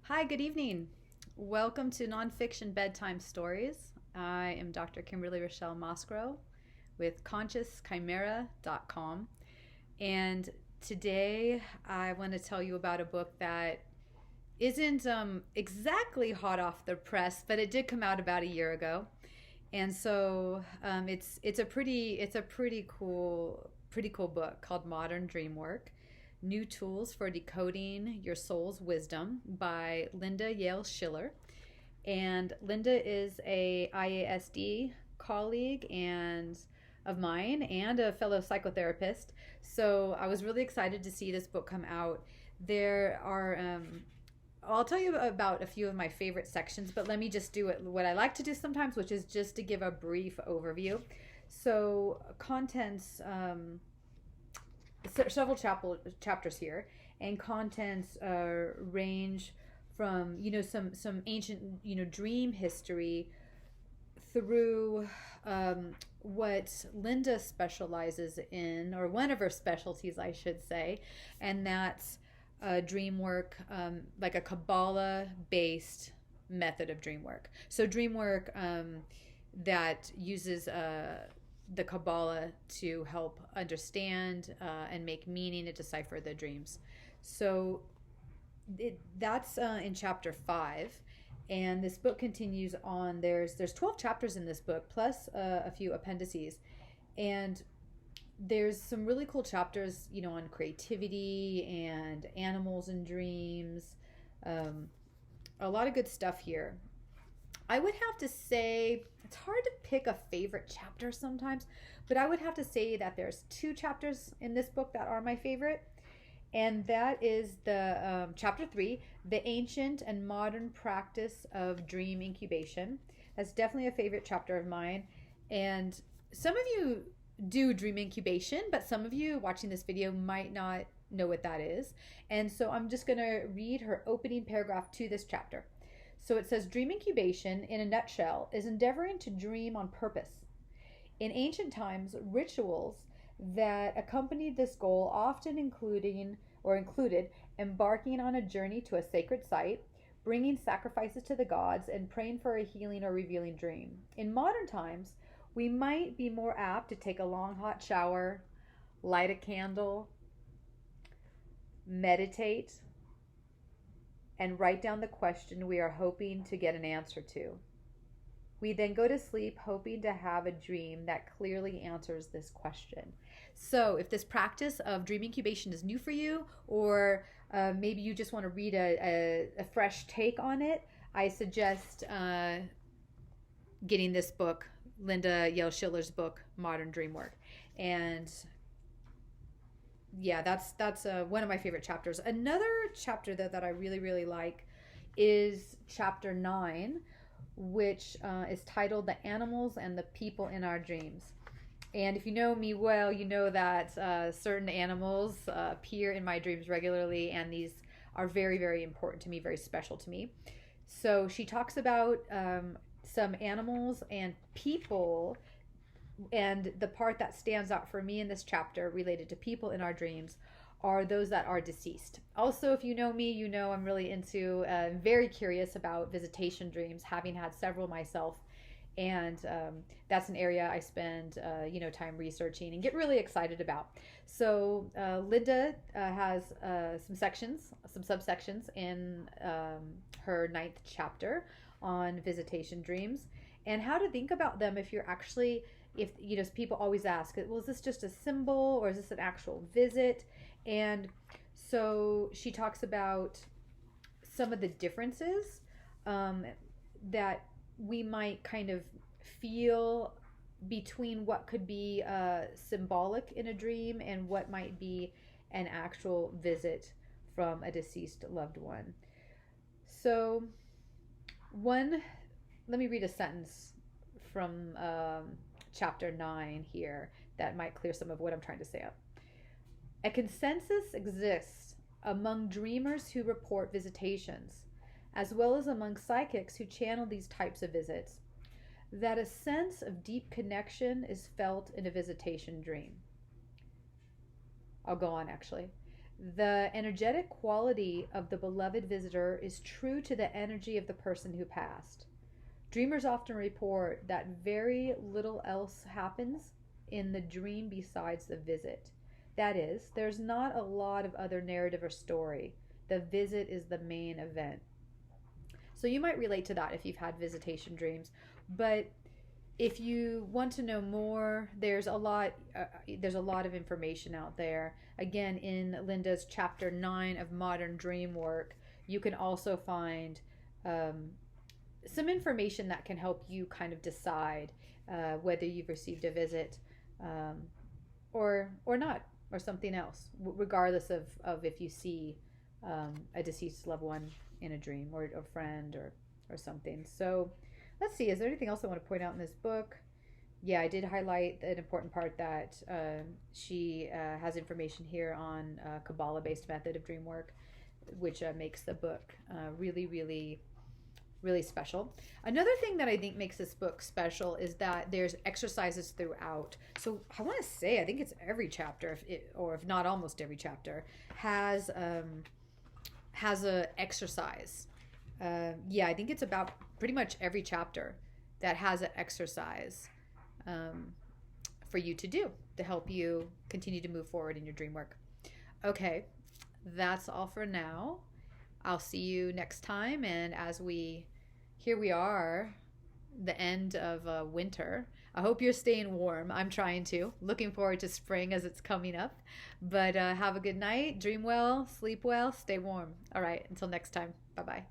Hi, good evening. Welcome to Nonfiction Bedtime Stories. I am Dr. Kimberly Rochelle Mascaro with ConsciousChimera.com. And today I want to tell you about a book that isn't exactly hot off the press, but it did come out about a year ago. And so it's a pretty cool book called Modern Dreamwork: New Tools for Decoding Your Soul's Wisdom by Linda Yale Schiller. And Linda is a IASD colleague and of mine and a fellow psychotherapist. So I was really excited to see this book come out. There are I'll tell you about a few of my favorite sections, but let me just do what I like to do sometimes, which is just to give a brief overview. So contents, several chapters here, and contents range from some ancient dream history through what Linda specializes in, or one of her specialties, I should say, and that's dream work, like a Kabbalah based method of dream work. So dream work that uses the Kabbalah to help understand and make meaning and decipher the dreams. So that's in chapter 5, and this book continues on. There's 12 chapters in this book, plus a few appendices, and there's some really cool chapters, on creativity and animals and dreams. A lot of good stuff here. I would have to say it's hard to pick a favorite chapter sometimes, but I would have to say that there's two chapters in this book that are my favorite, and that is the chapter 3, the ancient and modern practice of dream incubation. That's definitely a favorite chapter of mine, and some of you do dream incubation, but some of you watching this video might not know what that is. And so I'm just going to read her opening paragraph to this chapter. So it says, dream incubation, in a nutshell, is endeavoring to dream on purpose. In ancient times, rituals that accompanied this goal often included embarking on a journey to a sacred site, bringing sacrifices to the gods, and praying for a healing or revealing dream. In modern times, we might be more apt to take a long hot shower, light a candle, meditate, and write down the question we are hoping to get an answer to. We then go to sleep hoping to have a dream that clearly answers this question. So if this practice of dream incubation is new for you, or maybe you just want to read a fresh take on it, I suggest getting this book, Linda Yale Schiller's book, Modern Dreamwork. And yeah, that's one of my favorite chapters. Another chapter that I really, really like is chapter 9, which is titled The Animals and the People in Our Dreams. And if you know me well, you know that certain animals appear in my dreams regularly, and these are very, very important to me, very special to me. So she talks about some animals and people, and the part that stands out for me in this chapter related to people in our dreams are those that are deceased. Also, if you know me, you know I'm really into, very curious about visitation dreams, having had several myself. And that's an area I spend, time researching and get really excited about. So Linda has some subsections in her 9th chapter on visitation dreams and how to think about them if you're actually, people always ask, well, is this just a symbol or is this an actual visit? And so she talks about some of the differences that we might kind of feel between what could be symbolic in a dream and what might be an actual visit from a deceased loved one. So let me read a sentence from chapter 9 here that might clear some of what I'm trying to say up. A consensus exists among dreamers who report visitations, as well as among psychics who channel these types of visits, that a sense of deep connection is felt in a visitation dream. I'll go on actually. The energetic quality of the beloved visitor is true to the energy of the person who passed. Dreamers often report that very little else happens in the dream besides the visit. That is, there's not a lot of other narrative or story. The visit is the main event. So you might relate to that if you've had visitation dreams. But if you want to know more, there's a lot of information out there. Again, in Linda's chapter 9 of Modern Dreamwork, you can also find some information that can help you kind of decide whether you've received a visit or not, or something else, regardless of if you see a deceased loved one in a dream, or a friend, or something. So let's see, is there anything else I want to point out in this book? Yeah, I did highlight an important part that she has information here on Kabbalah-based method of dream work, which makes the book really, really, really special. Another thing that I think makes this book special is that there's exercises throughout. So I want to say, I think it's every chapter, if not almost every chapter, has a exercise. Yeah, I think it's about pretty much every chapter that has an exercise for you to do to help you continue to move forward in your dream work. Okay, that's all for now. I'll see you next time. And here we are, the end of winter. I hope you're staying warm. I'm trying to. Looking forward to spring as it's coming up. But have a good night. Dream well, sleep well, stay warm. All right, until next time. Bye-bye.